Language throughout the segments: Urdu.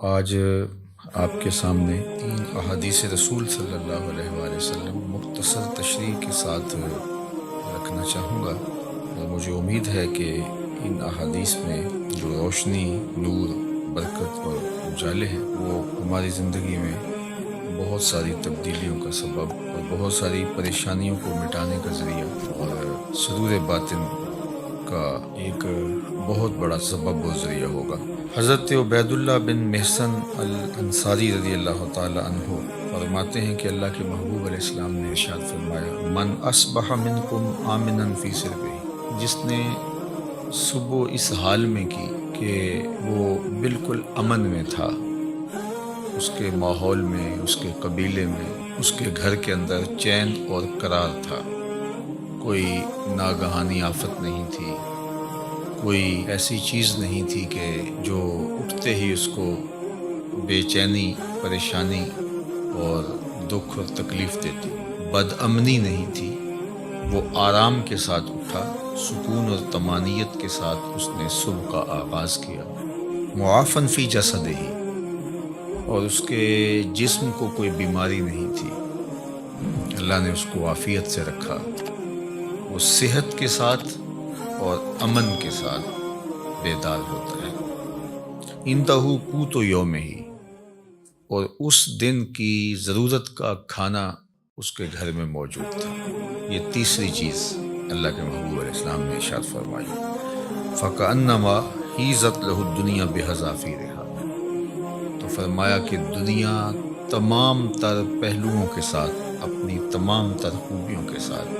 آج آپ کے سامنے تین احادیث رسول صلی اللہ علیہ وآلہ وسلم مختصر تشریح کے ساتھ رکھنا چاہوں گا، اور مجھے امید ہے کہ ان احادیث میں جو روشنی، نور، برکت اور اجالے ہیں وہ ہماری زندگی میں بہت ساری تبدیلیوں کا سبب اور بہت ساری پریشانیوں کو مٹانے کا ذریعہ اور سرور باطن کا ایک بہت بڑا سبب و ذریعہ ہوگا۔ حضرت عبید اللہ بن محسن الانصاری رضی اللہ تعالی عنہ فرماتے ہیں کہ اللہ کے محبوب علیہ السلام نے ارشاد فرمایا، من اصبح منکم آمنا فی سربہ، جس نے صبح اس حال میں کی کہ وہ بالکل امن میں تھا، اس کے ماحول میں، اس کے قبیلے میں، اس کے گھر کے اندر چین اور قرار تھا، کوئی ناگہانی آفت نہیں تھی، کوئی ایسی چیز نہیں تھی کہ جو اٹھتے ہی اس کو بے چینی، پریشانی اور دکھ اور تکلیف دیتی، بد امنی نہیں تھی، وہ آرام کے ساتھ اٹھا، سکون اور طمانینت کے ساتھ اس نے صبح کا آغاز کیا، معافن فی جسدہ، اور اس کے جسم کو کوئی بیماری نہیں تھی، اللہ نے اس کو عافیت سے رکھا، وہ صحت کے ساتھ اور امن کے ساتھ بیدار ہوتا ہے۔ انتہو قوت یوم ہی، اور اس دن کی ضرورت کا کھانا اس کے گھر میں موجود تھا۔ یہ تیسری چیز اللہ کے محبوب علیہ السلام نے ارشاد فرمائی، فَكَأَنَّمَا حِيزَتْ لَهُ الدُّنْيَا بِحَذَافِيرِهَا، تو فرمایا کہ دنیا تمام تر پہلوؤں کے ساتھ، اپنی تمام تر خوبیوں کے ساتھ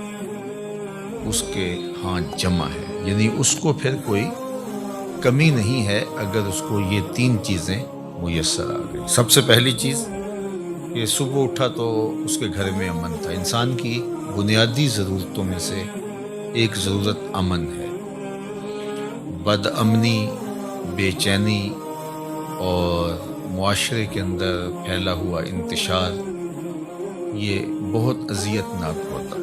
اس کے ہاں جمع ہے، یعنی اس کو پھر کوئی کمی نہیں ہے اگر اس کو یہ تین چیزیں میسر آ گئی۔ سب سے پہلی چیز کہ صبح اٹھا تو اس کے گھر میں امن تھا۔ انسان کی بنیادی ضرورتوں میں سے ایک ضرورت امن ہے۔ بد امنی، بے چینی اور معاشرے کے اندر پھیلا ہوا انتشار یہ بہت اذیت ناک ہوتا ہے،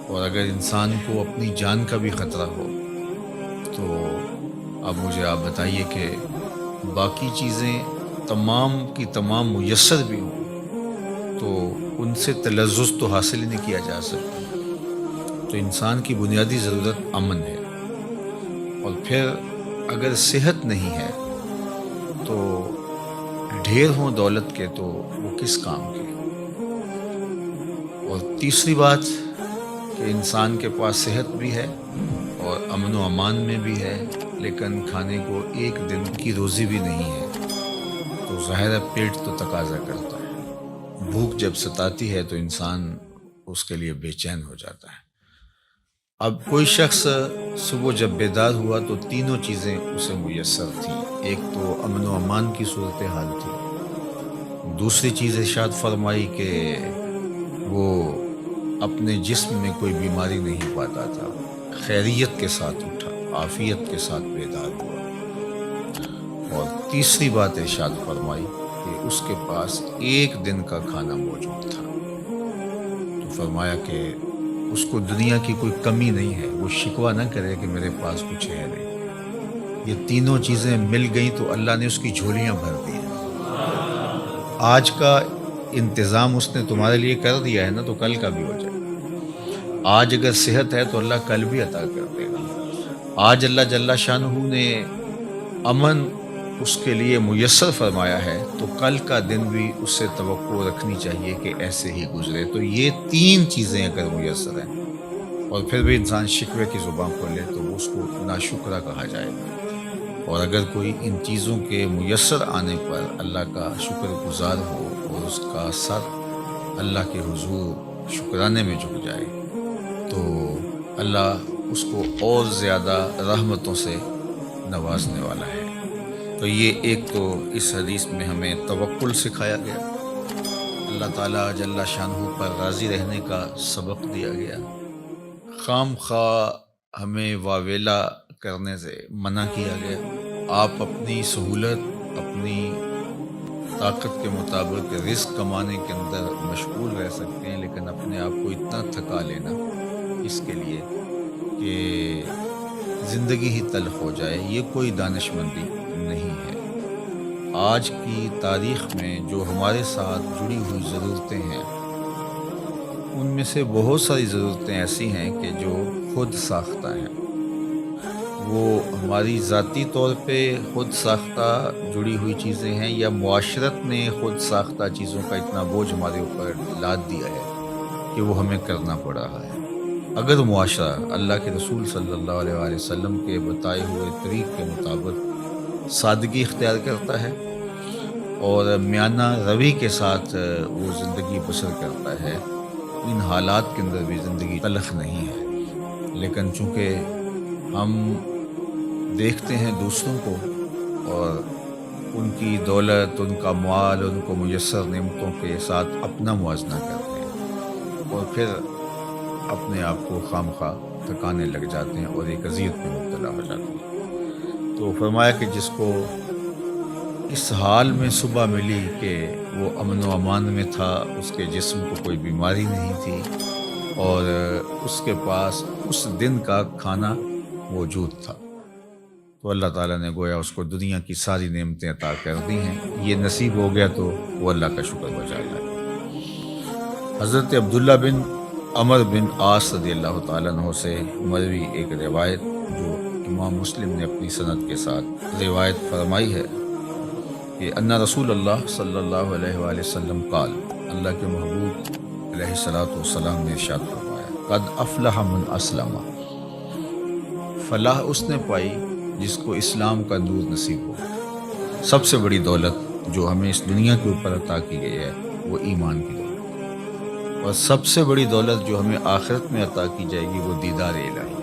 اور اگر انسان کو اپنی جان کا بھی خطرہ ہو تو اب مجھے آپ بتائیے کہ باقی چیزیں تمام کی تمام میسر بھی ہوں تو ان سے تلذذ تو حاصل ہی نہیں کیا جا سکتا۔ تو انسان کی بنیادی ضرورت امن ہے، اور پھر اگر صحت نہیں ہے تو ڈھیر ہوں دولت کے تو وہ کس کام کے۔ اور تیسری بات کہ انسان کے پاس صحت بھی ہے اور امن و امان میں بھی ہے، لیکن کھانے کو ایک دن کی روزی بھی نہیں ہے، تو ظاہر ہے پیٹ تو تقاضا کرتا ہے۔ بھوک جب ستاتی ہے تو انسان اس کے لیے بے چین ہو جاتا ہے۔ اب کوئی شخص صبح جب بیدار ہوا تو تینوں چیزیں اسے میسر تھیں۔ ایک تو امن و امان کی صورتحال تھی، دوسری چیز ارشاد فرمائی کہ وہ اپنے جسم میں کوئی بیماری نہیں پاتا تھا، خیریت کے ساتھ اٹھا، عافیت کے ساتھ بیدار ہوا، اور تیسری بات ارشاد فرمائی کہ اس کے پاس ایک دن کا کھانا موجود تھا۔ تو فرمایا کہ اس کو دنیا کی کوئی کمی نہیں ہے، وہ شکوہ نہ کرے کہ میرے پاس کچھ ہے نہیں۔ یہ تینوں چیزیں مل گئیں تو اللہ نے اس کی جھولیاں بھر دی ہیں۔ آج کا انتظام اس نے تمہارے لیے کر دیا ہے نا، تو کل کا بھی ہو جائے۔ آج اگر صحت ہے تو اللہ کل بھی عطا کر دے گا۔ آج اللہ جل شانہ نے امن اس کے لیے میسر فرمایا ہے تو کل کا دن بھی اس سے توقع رکھنی چاہیے کہ ایسے ہی گزرے۔ تو یہ تین چیزیں اگر میسر ہیں اور پھر بھی انسان شکوے کی زبان کھولے تو اس کو ناشکرا کہا جائے گا، اور اگر کوئی ان چیزوں کے میسر آنے پر اللہ کا شکر گزار ہو اور اس کا سر اللہ کے حضور شکرانے میں جھک جائے تو اللہ اس کو اور زیادہ رحمتوں سے نوازنے والا ہے۔ تو یہ ایک تو اس حدیث میں ہمیں توکل سکھایا گیا، اللہ تعالیٰ جل شانہ پر راضی رہنے کا سبق دیا گیا، خام خواہ ہمیں واویلا کرنے سے منع کیا گیا۔ آپ اپنی سہولت، اپنی طاقت کے مطابق رزق کمانے کے اندر مشغول رہ سکتے ہیں، لیکن اپنے آپ کو اتنا تھکا لینا اس کے لیے کہ زندگی ہی تلخ ہو جائے، یہ کوئی دانش مندی نہیں ہے۔ آج کی تاریخ میں جو ہمارے ساتھ جڑی ہوئی ضرورتیں ہیں، ان میں سے بہت ساری ضرورتیں ایسی ہیں کہ جو خود ساختہ ہیں۔ وہ ہماری ذاتی طور پہ خود ساختہ جڑی ہوئی چیزیں ہیں، یا معاشرت نے خود ساختہ چیزوں کا اتنا بوجھ ہمارے اوپر لاد دیا ہے کہ وہ ہمیں کرنا پڑ رہا ہے۔ اگر معاشرہ اللہ کے رسول صلی اللہ علیہ وآلہ وسلم کے بتائے ہوئے طریق کے مطابق سادگی اختیار کرتا ہے اور میانہ روی کے ساتھ وہ زندگی بسر کرتا ہے، ان حالات کے اندر بھی زندگی تلخ نہیں ہے۔ لیکن چونکہ ہم دیکھتے ہیں دوسروں کو اور ان کی دولت، ان کا مال، ان کو میسر نعمتوں کے ساتھ اپنا موازنہ کرتے ہیں، اور پھر اپنے آپ کو خام خواہ تھکانے لگ جاتے ہیں اور ایک اذیت میں مبتلا ہو جاتے ہیں۔ تو فرمایا کہ جس کو اس حال میں صبح ملی کہ وہ امن و امان میں تھا، اس کے جسم کو کوئی بیماری نہیں تھی، اور اس کے پاس اس دن کا کھانا موجود تھا، تو اللہ تعالیٰ نے گویا اس کو دنیا کی ساری نعمتیں عطا کر دی ہیں۔ یہ نصیب ہو گیا تو وہ اللہ کا شکر بجا لائے۔ حضرت عبداللہ بن عمر بن عاص رضی اللہ تعالیٰ عنہ سے مروی ایک روایت جو امام مسلم نے اپنی سند کے ساتھ روایت فرمائی ہے کہ ان رسول اللہ صلی اللہ علیہ وآلہ وسلم قال، اللہ کے محبوب علیہ الصلوۃ والسلام نے ارشاد فرمایا، قد افلح من اسلم، فلاح اس نے پائی جس کو اسلام کا نور نصیب ہو۔ سب سے بڑی دولت جو ہمیں اس دنیا کے اوپر عطا کی گئی ہے وہ ایمان کی دولت، اور سب سے بڑی دولت جو ہمیں آخرت میں عطا کی جائے گی وہ دیدار الہی۔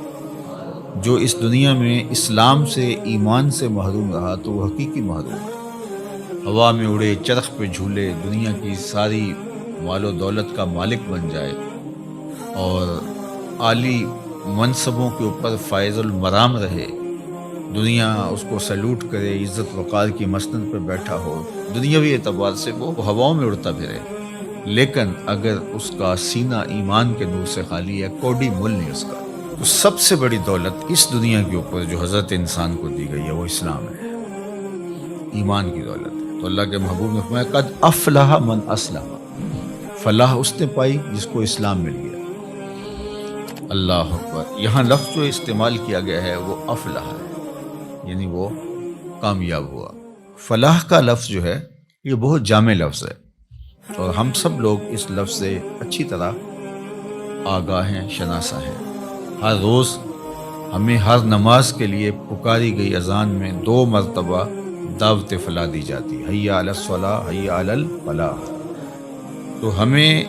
جو اس دنیا میں اسلام سے، ایمان سے محروم رہا تو وہ حقیقی محروم ہے۔ ہوا میں اڑے، چرخ پہ جھولے، دنیا کی ساری مال و دولت کا مالک بن جائے اور عالی منصبوں کے اوپر فائز المرام رہے، دنیا اس کو سیلوٹ کرے، عزت وقار کی مسند پہ بیٹھا ہو، دنیاوی اعتبار سے وہ ہواؤں میں اڑتا پھرے، لیکن اگر اس کا سینہ ایمان کے نور سے خالی ہے، کوڑی مول نہیں اس کا، تو سب سے بڑی دولت اس دنیا کے اوپر جو حضرت انسان کو دی گئی ہے وہ اسلام ہے، ایمان کی دولت ہے۔ تو اللہ کے محبوب نے فرمایا، قد افلح من اسلم، فلاح اس نے پائی جس کو اسلام مل گیا۔ اللہ اکبر۔ یہاں لفظ جو استعمال کیا گیا ہے وہ افلح ہے، یعنی وہ کامیاب ہوا۔ فلاح کا لفظ جو ہے یہ بہت جامع لفظ ہے، اور ہم سب لوگ اس لفظ سے اچھی طرح آگاہ ہیں، شناسا ہیں۔ ہر روز ہمیں ہر نماز کے لیے پکاری گئی اذان میں 2 مرتبہ دعوت فلاح دی جاتی ہے، حی علی الصلاۃ، حی علی الفلاح۔ تو ہمیں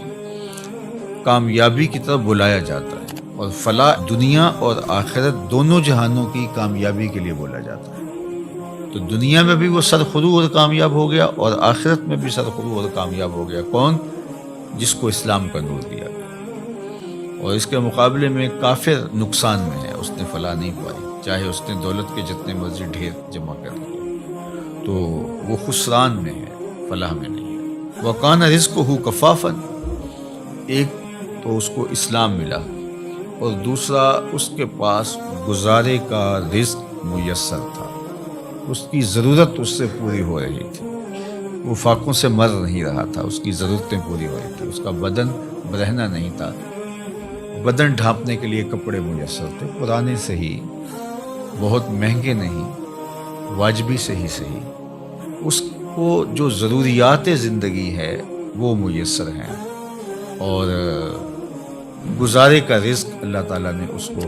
کامیابی کی طرف بلایا جاتا ہے، اور فلاح دنیا اور آخرت دونوں جہانوں کی کامیابی کے لیے بولا جاتا ہے۔ تو دنیا میں بھی وہ سرخرو اور کامیاب ہو گیا، اور آخرت میں بھی سرخرو اور کامیاب ہو گیا۔ کون؟ جس کو اسلام کا نور دیا گیا۔ اور اس کے مقابلے میں کافر نقصان میں ہے، اس نے فلاح نہیں پائی، چاہے اس نے دولت کے جتنے مرضی ڈھیر جمع کر لیے، تو وہ خسران میں ہے، فلاح میں نہیں ہے۔ وَقَانَ رِزْقُهُ كَفَافًا، ایک تو اس کو اسلام ملا، اور دوسرا اس کے پاس گزارے کا رزق میسر تھا، اس کی ضرورت اس سے پوری ہو رہی تھی، وہ فاقوں سے مر نہیں رہا تھا، اس کی ضرورتیں پوری ہو رہی تھی، اس کا بدن برہنہ نہیں تھا، بدن ڈھانپنے کے لیے کپڑے میسر تھے، پرانے سے ہی، بہت مہنگے نہیں، واجبی سے ہی صحیح، اس کو جو ضروریات زندگی ہے وہ میسر ہیں، اور گزارے کا رزق اللہ تعالیٰ نے اس کو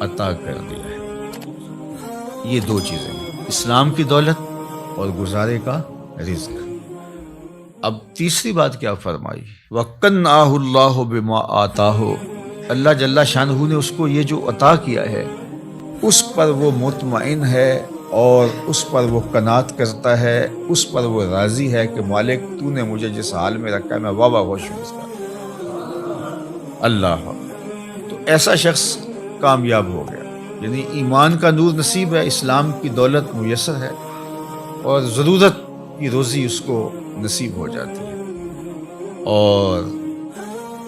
عطا کر دیا ہے۔ یہ 2 چیزیں ہیں، اسلام کی دولت اور گزارے کا رزق۔ اب تیسری بات کیا فرمائی؟ وَقَنَّعَهُ اللَّهُ بِمَا آتَاهُ، اللہ جل شانہ نے اس کو یہ جو عطا کیا ہے اس پر وہ مطمئن ہے، اور اس پر وہ قناعت کرتا ہے، اس پر وہ راضی ہے کہ مالک تو نے مجھے جس حال میں رکھا ہے میں واہ خوش ہوں اس کا۔ اللہ، تو ایسا شخص کامیاب ہو گیا، یعنی ایمان کا نور نصیب ہے، اسلام کی دولت میسر ہے، اور ضرورت کی روزی اس کو نصیب ہو جاتی ہے، اور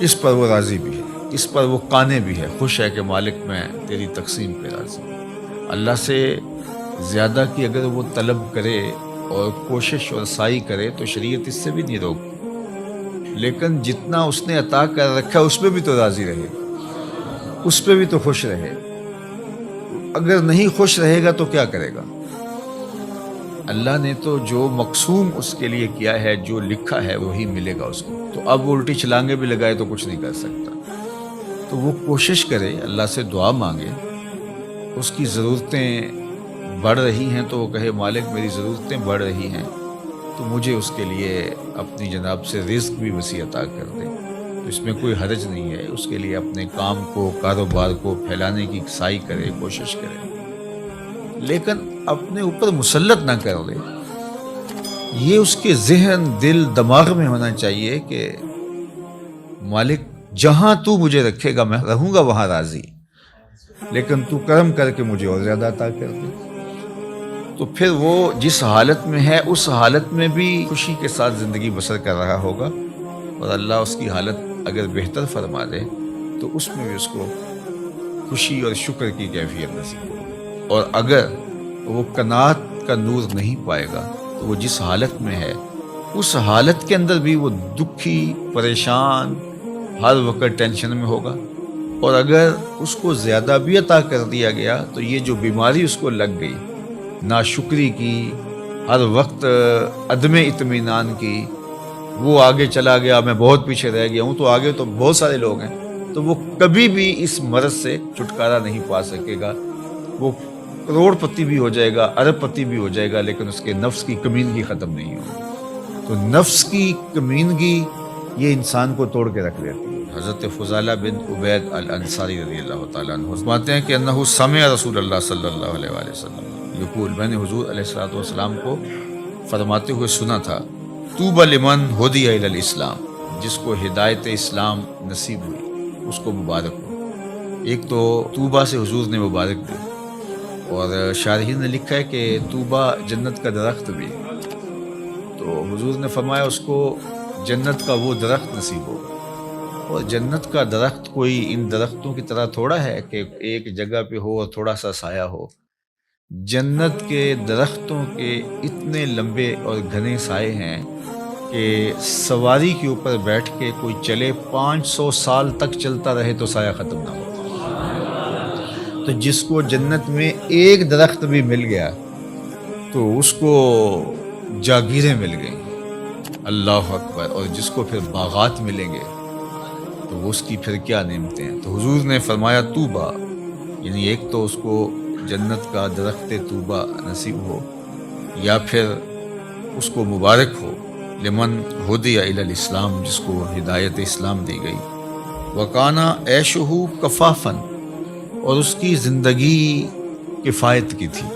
اس پر وہ راضی بھی ہے، اس پر وہ قانع بھی ہے، خوش ہے کہ مالک میں تیری تقسیم پہ راضی ہوں۔ اللہ سے زیادہ کی اگر وہ طلب کرے اور کوشش اور سعی کرے تو شریعت اس سے بھی نہیں روکتی، لیکن جتنا اس نے عطا کر رکھا ہے اس پہ بھی تو راضی رہے، اس پہ بھی تو خوش رہے۔ اگر نہیں خوش رہے گا تو کیا کرے گا؟ اللہ نے تو جو مقسوم اس کے لیے کیا ہے، جو لکھا ہے وہی ملے گا اس کو، تو اب الٹی چھلانگیں بھی لگائے تو کچھ نہیں کر سکتا۔ تو وہ کوشش کرے، اللہ سے دعا مانگے، اس کی ضرورتیں بڑھ رہی ہیں تو وہ کہے مالک میری ضرورتیں بڑھ رہی ہیں تو مجھے اس کے لیے اپنی جناب سے رزق بھی وسیع عطا کر دے، تو اس میں کوئی حرج نہیں ہے۔ اس کے لیے اپنے کام کو، کاروبار کو پھیلانے کی سعی کرے، کوشش کرے، لیکن اپنے اوپر مسلط نہ کر لے۔ یہ اس کے ذہن، دل، دماغ میں ہونا چاہیے کہ مالک جہاں تو مجھے رکھے گا میں رہوں گا وہاں راضی، لیکن تو کرم کر کے مجھے اور زیادہ عطا کر دے۔ تو پھر وہ جس حالت میں ہے اس حالت میں بھی خوشی کے ساتھ زندگی بسر کر رہا ہوگا، اور اللہ اس کی حالت اگر بہتر فرما دے تو اس میں بھی اس کو خوشی اور شکر کی کیفیت نصیب ہوگی۔ اور اگر وہ قناعت کا نور نہیں پائے گا تو وہ جس حالت میں ہے اس حالت کے اندر بھی وہ دکھی، پریشان، ہر وقت ٹینشن میں ہوگا۔ اور اگر اس کو زیادہ بھی عطا کر دیا گیا تو یہ جو بیماری اس کو لگ گئی، ناشکری کی، ہر وقت عدم اطمینان کی، وہ آگے چلا گیا، میں بہت پیچھے رہ گیا ہوں، تو آگے تو بہت سارے لوگ ہیں، تو وہ کبھی بھی اس مرض سے چھٹکارا نہیں پا سکے گا۔ وہ کروڑ پتی بھی ہو جائے گا، ارب پتی بھی ہو جائے گا، لیکن اس کے نفس کی کمینگی ختم نہیں ہوگی۔ تو نفس کی کمینگی یہ انسان کو توڑ کے رکھ دیتی ہے۔ حضرت فضالہ بن عبید الانصاری رضی اللہ تعالیٰ عنہ فرماتے ہیں کہ انہ سمع رسول اللہ صلی اللہ علیہ وآلہ وسلم یقول، میں نے حضور علیہ الصلوۃ والسلام کو فرماتے ہوئے سنا تھا، طوبی لمن ہدی الی الاسلام، جس کو ہدایت اسلام نصیب ہوئی اس کو مبارک ہو۔ ایک تو طوبہ سے حضور نے مبارک دی، اور شارحین نے لکھا ہے کہ طوبہ جنت کا درخت بھی، تو حضور نے فرمایا اس کو جنت کا وہ درخت نصیب ہوگا۔ اور جنت کا درخت کوئی ان درختوں کی طرح تھوڑا ہے کہ ایک جگہ پہ ہو اور تھوڑا سا سایہ ہو۔ جنت کے درختوں کے اتنے لمبے اور گھنے سائے ہیں کہ سواری کے اوپر بیٹھ کے کوئی چلے 500 سال تک چلتا رہے تو سایہ ختم نہ ہو۔ تو جس کو جنت میں ایک درخت بھی مل گیا تو اس کو جاگیریں مل گئیں، اللہ اکبر۔ اور جس کو پھر باغات ملیں گے تو اس کی پھر کیا نعمتیں ہیں۔ تو حضور نے فرمایا طوبہ، یعنی ایک تو اس کو جنت کا درخت طوبہ نصیب ہو، یا پھر اس کو مبارک ہو، لمن ہدی الی الاسلام، جس کو ہدایت اسلام دی گئی، وکانا عیشہ کفافن، اور اس کی زندگی کفایت کی تھی،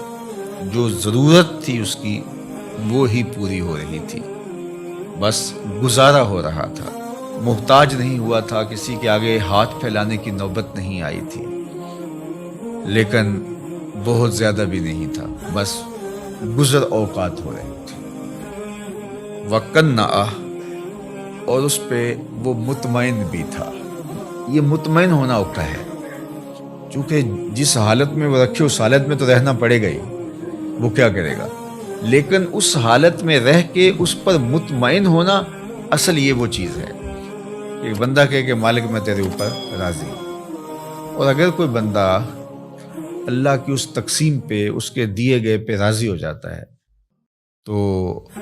جو ضرورت تھی اس کی وہ ہی پوری ہو رہی تھی، بس گزارا ہو رہا تھا، محتاج نہیں ہوا تھا، کسی کے آگے ہاتھ پھیلانے کی نوبت نہیں آئی تھی، لیکن بہت زیادہ بھی نہیں تھا، بس گزر اوقات ہو رہے تھے۔ وَقَنَّعَ، اور اس پہ وہ مطمئن بھی تھا۔ یہ مطمئن ہونا اوقا ہے، چونکہ جس حالت میں وہ رکھے اس حالت میں تو رہنا پڑے گا ہی، وہ کیا کرے گا، لیکن اس حالت میں رہ کے اس پر مطمئن ہونا، اصل یہ وہ چیز ہے کہ بندہ کہے کہ مالک میں تیرے اوپر راضی ہوں۔ اور اگر کوئی بندہ اللہ کی اس تقسیم پہ، اس کے دیے گئے پہ راضی ہو جاتا ہے، تو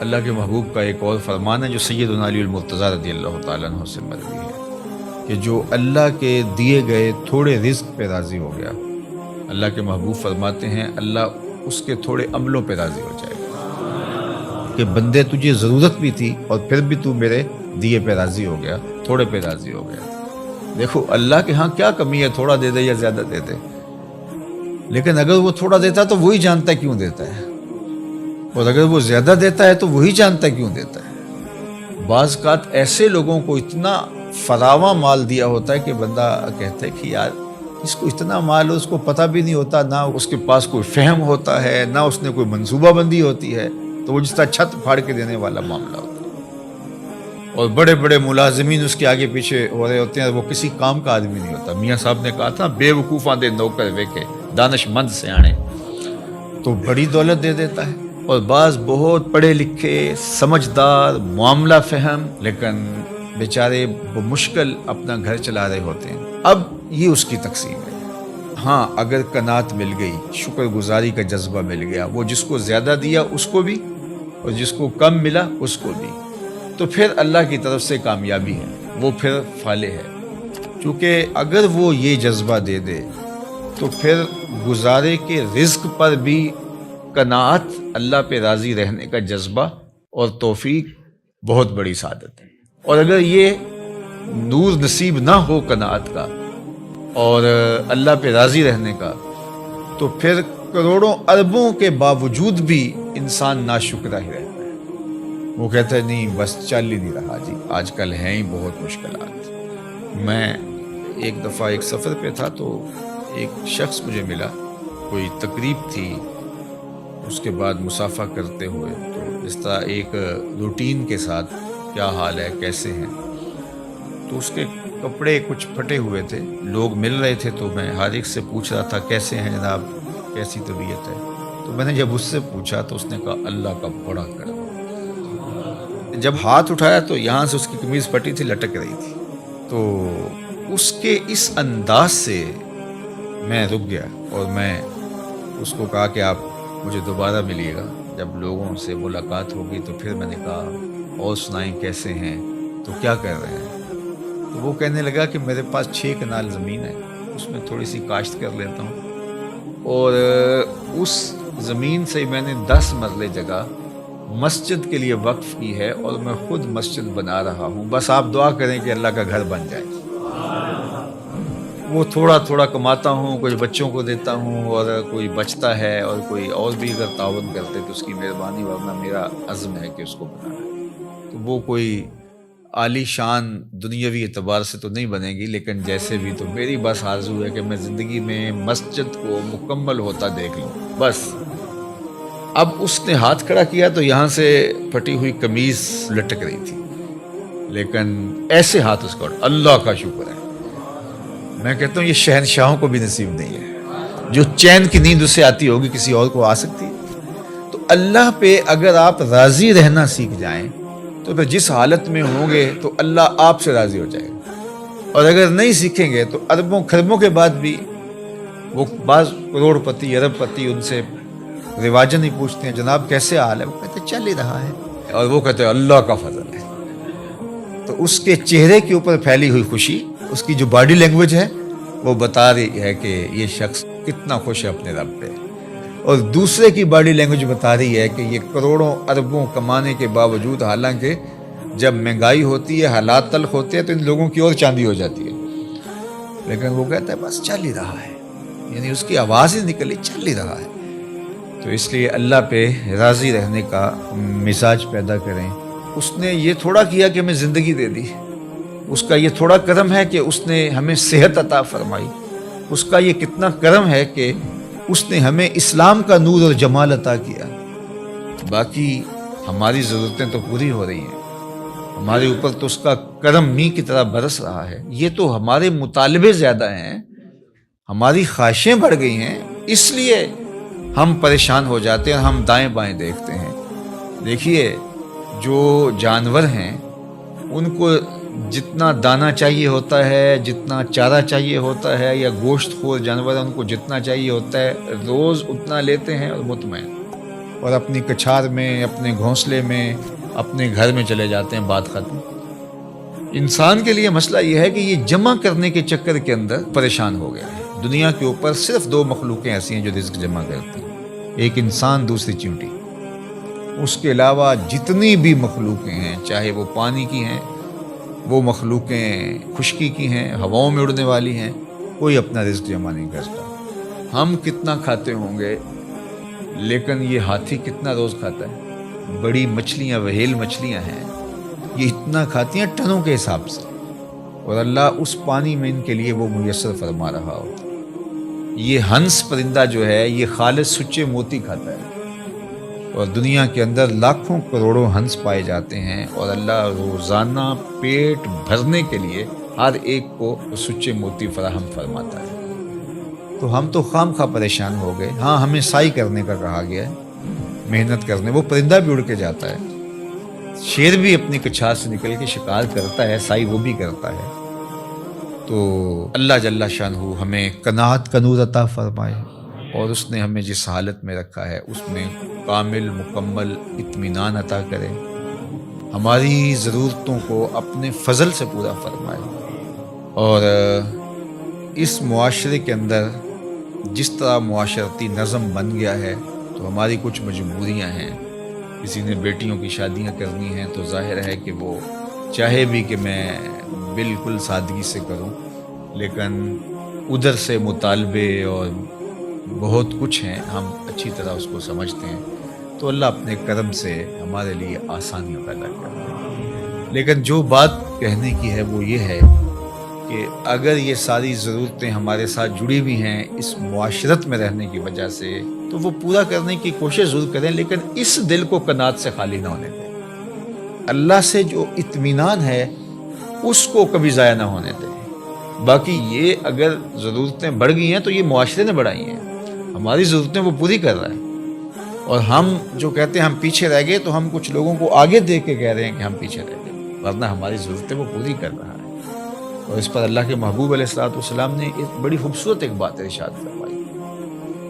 اللہ کے محبوب کا ایک اور فرمان ہے جو سیدنا علی المرتضیٰ رضی اللہ تعالیٰ عنہ سے مروی ہے، کہ جو اللہ کے دیے گئے تھوڑے رزق پہ راضی ہو گیا، اللہ کے محبوب فرماتے ہیں اللہ اس کے تھوڑے عملوں پہ راضی ہو جائے گا، کہ بندے تجھے ضرورت بھی تھی اور پھر بھی تو میرے دیے پہ راضی ہو گیا، تھوڑے پہ راضی ہو گیا۔ دیکھو اللہ کے ہاں کیا کمی ہے، تھوڑا دے دے یا زیادہ دے دے، لیکن اگر وہ تھوڑا دیتا ہے تو وہی جانتا ہے کیوں دیتا ہے، اور اگر وہ زیادہ دیتا ہے تو وہی جانتا ہے کیوں دیتا ہے۔ بعض اوقات ایسے لوگوں کو اتنا فراواں مال دیا ہوتا ہے کہ بندہ کہتا ہے کہ یار اس کو اتنا مال ہو، اس کو پتہ بھی نہیں ہوتا، نہ اس کے پاس کوئی فہم ہوتا ہے، نہ اس نے کوئی منصوبہ بندی ہوتی ہے، تو وہ جس طرح چھت پھاڑ کے دینے والا معاملہ ہوتا ہے۔ اور بڑے بڑے ملازمین اس کے آگے پیچھے ہو رہے ہوتے ہیں، وہ کسی کام کا آدمی نہیں ہوتا۔ میاں صاحب نے کہا تھا بے وقوفاں دے نوکر ویکھے، دانش مند سے آنے، تو بڑی دولت دے دیتا ہے، اور بعض بہت پڑھے لکھے سمجھدار معاملہ فہم لیکن بیچارے بمشکل اپنا گھر چلا رہے ہوتے ہیں۔ اب یہ اس کی تقسیم ہے۔ ہاں اگر قناعت مل گئی، شکر گزاری کا جذبہ مل گیا، وہ جس کو زیادہ دیا اس کو بھی اور جس کو کم ملا اس کو بھی، تو پھر اللہ کی طرف سے کامیابی ہے، وہ پھر فالح ہے۔ کیونکہ اگر وہ یہ جذبہ دے دے تو پھر گزارے کے رزق پر بھی قناعت، اللہ پہ راضی رہنے کا جذبہ اور توفیق بہت بڑی سعادت ہے۔ اور اگر یہ نور نصیب نہ ہو قناعت کا اور اللہ پہ راضی رہنے کا، تو پھر کروڑوں اربوں کے باوجود بھی انسان ناشکرہ ہی رہتا ہے۔ وہ کہتا ہے نہیں بس چل ہی نہیں رہا جی، آج کل ہیں ہی بہت مشکلات۔ میں ایک دفعہ ایک سفر پہ تھا تو ایک شخص مجھے ملا، کوئی تقریب تھی، اس کے بعد مصافحہ کرتے ہوئے تو اس طرح ایک روٹین کے ساتھ کیا حال ہے، کیسے ہیں، تو اس کے کپڑے کچھ پھٹے ہوئے تھے، لوگ مل رہے تھے تو میں ہر ایک سے پوچھ رہا تھا کیسے ہیں جناب، کیسی طبیعت ہے۔ تو میں نے جب اس سے پوچھا تو اس نے کہا اللہ کا بڑا کرم۔ جب ہاتھ اٹھایا تو یہاں سے اس کی قمیض پھٹی تھی، لٹک رہی تھی، تو اس کے اس انداز سے میں رک گیا اور میں اس کو کہا کہ آپ مجھے دوبارہ ملیے گا، جب لوگوں سے ملاقات ہوگی تو پھر میں نے کہا اور سنائیں کیسے ہیں، تو کیا کر رہے ہیں؟ تو وہ کہنے لگا کہ میرے پاس 6 کنال زمین ہے، اس میں تھوڑی سی کاشت کر لیتا ہوں، اور اس زمین سے میں نے 10 مرلے جگہ مسجد کے لیے وقف کی ہے اور میں خود مسجد بنا رہا ہوں، بس آپ دعا کریں کہ اللہ کا گھر بن جائے۔ وہ تھوڑا تھوڑا کماتا ہوں، کچھ بچوں کو دیتا ہوں اور کوئی بچتا ہے، اور کوئی اور بھی اگر تعاون کرتے تو اس کی مہربانی، ورنہ میرا عزم ہے کہ اس کو بنانا ہے۔ تو وہ کوئی عالی شان دنیاوی اعتبار سے تو نہیں بنے گی، لیکن جیسے بھی تو میری بس آرزو ہے کہ میں زندگی میں مسجد کو مکمل ہوتا دیکھ لوں بس۔ اب اس نے ہاتھ کھڑا کیا تو یہاں سے پھٹی ہوئی قمیض لٹک رہی تھی، لیکن ایسے ہاتھ اس کا، اللہ کا شکر ہے۔ میں کہتا ہوں یہ شہنشاہوں کو بھی نصیب نہیں ہے، جو چین کی نیند اسے آتی ہوگی کسی اور کو آ سکتی ہے۔ تو اللہ پہ اگر آپ راضی رہنا سیکھ جائیں تو پھر جس حالت میں ہوں گے تو اللہ آپ سے راضی ہو جائے گا، اور اگر نہیں سیکھیں گے تو اربوں خربوں کے بعد بھی وہ بعض کروڑ پتی ارب پتی ان سے رواجن ہی پوچھتے ہیں جناب کیسے حال ہے، وہ کہتے ہیں چل ہی رہا ہے، اور وہ کہتے ہیں اللہ کا فضل ہے۔ تو اس کے چہرے کے اوپر پھیلی ہوئی خوشی، اس کی جو باڈی لینگویج ہے وہ بتا رہی ہے کہ یہ شخص کتنا خوش ہے اپنے رب پہ، اور دوسرے کی باڈی لینگویج بتا رہی ہے کہ یہ کروڑوں اربوں کمانے کے باوجود، حالانکہ جب مہنگائی ہوتی ہے، حالات تلخ ہوتے ہیں تو ان لوگوں کی اور چاندی ہو جاتی ہے، لیکن وہ کہتا ہے بس چل ہی رہا ہے، یعنی اس کی آواز ہی نکلی چل ہی رہا ہے۔ تو اس لیے اللہ پہ راضی رہنے کا مزاج پیدا کریں۔ اس نے یہ تھوڑا کیا کہ ہمیں زندگی دے دی، اس کا یہ تھوڑا کرم ہے کہ اس نے ہمیں صحت عطا فرمائی، اس کا یہ کتنا کرم ہے کہ اس نے ہمیں اسلام کا نور اور جمال عطا کیا۔ باقی ہماری ضرورتیں تو پوری ہو رہی ہیں، ہمارے اوپر تو اس کا کرم می کی طرح برس رہا ہے۔ یہ تو ہمارے مطالبے زیادہ ہیں، ہماری خواہشیں بڑھ گئی ہیں، اس لیے ہم پریشان ہو جاتے ہیں اور ہم دائیں بائیں دیکھتے ہیں۔ دیکھیے جو جانور ہیں ان کو جتنا دانہ چاہیے ہوتا ہے، جتنا چارہ چاہیے ہوتا ہے، یا گوشت خور جانور ان کو جتنا چاہیے ہوتا ہے، روز اتنا لیتے ہیں اور مطمئن، اور اپنی کچھار میں، اپنے گھونسلے میں، اپنے گھر میں چلے جاتے ہیں، بات ختم۔ انسان کے لیے مسئلہ یہ ہے کہ یہ جمع کرنے کے چکر کے اندر پریشان ہو گیا ہے۔ دنیا کے اوپر صرف 2 مخلوقیں ایسی ہیں جو رزق جمع کرتی ہیں، ایک انسان، دوسری چیونٹی۔ اس کے علاوہ جتنی بھی مخلوقیں ہیں، چاہے وہ پانی کی ہیں، وہ مخلوقیں خشکی کی ہیں، ہواؤں میں اڑنے والی ہیں، کوئی اپنا رزق جمع نہیں کرتا۔ ہم کتنا کھاتے ہوں گے، لیکن یہ ہاتھی کتنا روز کھاتا ہے؟ بڑی مچھلیاں، وہیل مچھلیاں ہیں، یہ اتنا کھاتی ہیں ٹنوں کے حساب سے، اور اللہ اس پانی میں ان کے لیے وہ میسر فرما رہا ہوتا۔ یہ ہنس پرندہ جو ہے یہ خالص سچے موتی کھاتا ہے، اور دنیا کے اندر لاکھوں کروڑوں ہنس پائے جاتے ہیں، اور اللہ روزانہ پیٹ بھرنے کے لیے ہر ایک کو سچے موتی فراہم فرماتا ہے۔ تو ہم تو خام خواہ پریشان ہو گئے۔ ہاں ہمیں سائی کرنے کا کہا گیا ہے، محنت کرنے. وہ پرندہ بھی اڑ کے جاتا ہے, شیر بھی اپنی کچھار سے نکل کے شکار کرتا ہے, سائی وہ بھی کرتا ہے. تو اللہ جل شانہ ہمیں قناعت کا نور عطا فرمائے, اور اس نے ہمیں جس حالت میں رکھا ہے اس میں کامل مکمل اطمینان عطا کرے, ہماری ضرورتوں کو اپنے فضل سے پورا فرمائے. اور اس معاشرے کے اندر جس طرح معاشرتی نظم بن گیا ہے تو ہماری کچھ مجبوریاں ہیں. کسی نے بیٹیوں کی شادیاں کرنی ہیں تو ظاہر ہے کہ وہ چاہے بھی کہ میں بالکل سادگی سے کروں, لیکن ادھر سے مطالبے اور بہت کچھ ہیں, ہم اچھی طرح اس کو سمجھتے ہیں. تو اللہ اپنے کرم سے ہمارے لیے آسانیاں پیدا کرتے ہیں. لیکن جو بات کہنے کی ہے وہ یہ ہے کہ اگر یہ ساری ضرورتیں ہمارے ساتھ جڑی ہوئی ہیں اس معاشرت میں رہنے کی وجہ سے, تو وہ پورا کرنے کی کوشش ضرور کریں, لیکن اس دل کو قناعت سے خالی نہ ہونے دیں. اللہ سے جو اطمینان ہے اس کو کبھی ضائع نہ ہونے دیں. باقی یہ اگر ضرورتیں بڑھ گئی ہیں تو یہ معاشرے نے بڑھائی ہیں, ہماری ضرورتیں وہ پوری کر رہا ہے. اور ہم جو کہتے ہیں ہم پیچھے رہ گئے, تو ہم کچھ لوگوں کو آگے دیکھ کے کہہ رہے ہیں کہ ہم پیچھے رہ گئے, ورنہ ہماری ضرورتیں وہ پوری کر رہا ہے. اور اس پر اللہ کے محبوب علیہ الصلوۃ والسلام نے ایک بڑی خوبصورت ایک بات ارشاد فرمائی,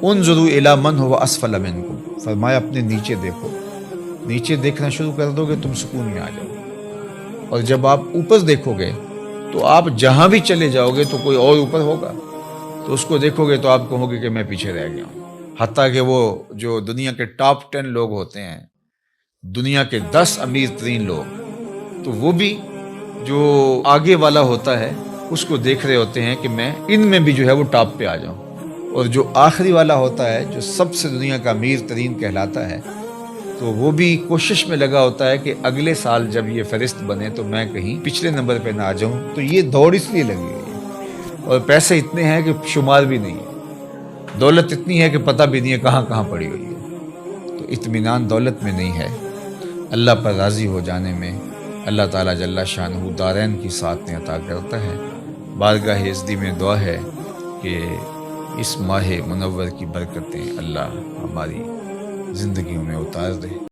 انظروا الی من هو اسفل منکم, فرمایا اپنے نیچے دیکھو. نیچے دیکھنا شروع کر دو گے تم سکون میں آ جاؤ گے, اور جب آپ اوپر دیکھو گے تو آپ جہاں بھی چلے جاؤ گے تو کوئی اور اوپر ہوگا, تو اس کو دیکھو گے تو آپ کہو گے کہ میں پیچھے رہ گیا ہوں. حتیٰ کہ وہ جو دنیا کے ٹاپ 10 لوگ ہوتے ہیں, دنیا کے 10 امیر ترین لوگ, تو وہ بھی جو آگے والا ہوتا ہے اس کو دیکھ رہے ہوتے ہیں کہ میں ان میں بھی جو ہے وہ ٹاپ پہ آ جاؤں. اور جو آخری والا ہوتا ہے جو سب سے دنیا کا امیر ترین کہلاتا ہے, تو وہ بھی کوشش میں لگا ہوتا ہے کہ اگلے سال جب یہ فہرست بنے تو میں کہیں پچھلے نمبر پہ نہ آ جاؤں. تو یہ دوڑ اس لیے لگی ہوئی ہے, اور پیسے اتنے ہیں کہ شمار بھی نہیں ہے, دولت اتنی ہے کہ پتہ بھی نہیں ہے کہاں کہاں پڑی ہوئی ہے. تو اطمینان دولت میں نہیں ہے, اللہ پر راضی ہو جانے میں اللہ تعالیٰ جل شانہ دارین کی سعادتیں عطا کرتا ہے. بارگاہ عزتی میں دعا ہے کہ اس ماہ منور کی برکتیں اللہ ہماری زندگیوں میں اتار دے.